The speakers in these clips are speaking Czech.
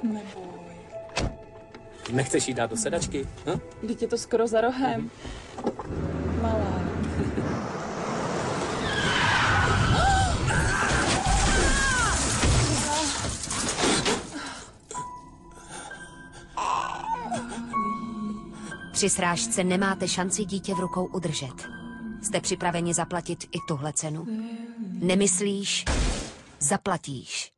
Neboj. Nechceš jí dát do sedačky? Hm? Vždyť je to skoro za rohem. Malá. Při srážce nemáte šanci dítě v rukou udržet. Jste připraveni zaplatit i tuhle cenu? Nemyslíš? Zaplatíš.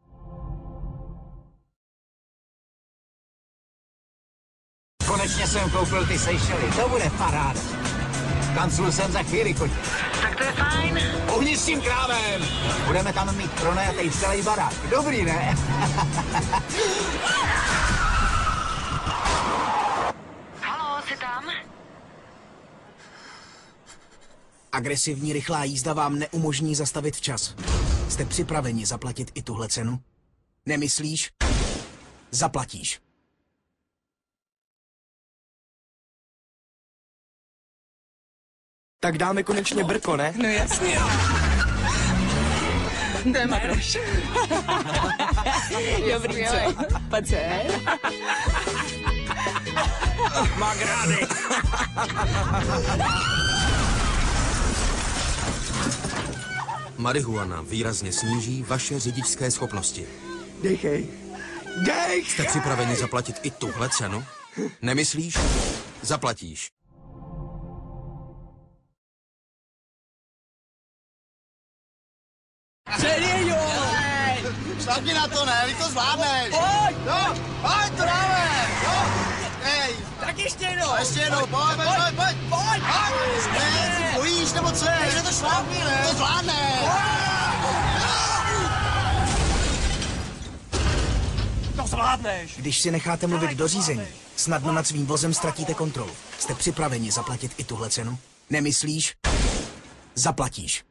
Konečně jsem koupil ty Seychely, to bude paráda. Kanclu jsem za chvíli, kotě. Tak to je fajn. Ohni s tím krávem! Budeme tam mít pronajatej celý barák. Dobrý, ne? Haló, jsi tam? Agresivní rychlá jízda vám neumožní zastavit včas. Jste připraveni zaplatit i tuhle cenu? Nemyslíš? Zaplatíš. Tak dáme konečně brko, ne? No jasně. Jdeme, Roš. Dobrý, co? Pojď se. Má grády. Marihuana výrazně sníží vaše řidičské schopnosti. Dejchej. Dejchej! Jste připraveni zaplatit i tuhle cenu? Nemyslíš? Zaplatíš. Celý jo! Šlapni na to, ne? Vy to zvládneš. Pojď! No, pojď, to dáme! No, hej! Tak ještě jednou! A ještě jednou, pojď! Pojď! Ne, ty bojíš, nebo co je? Takže to šlápni, ne? To zvládneš! To zvládneš! Když si necháte mluvit do řízení, snadno nad svým vozem ztratíte kontrolu. Jste připraveni zaplatit i tuhle cenu? Nemyslíš? Zaplatíš.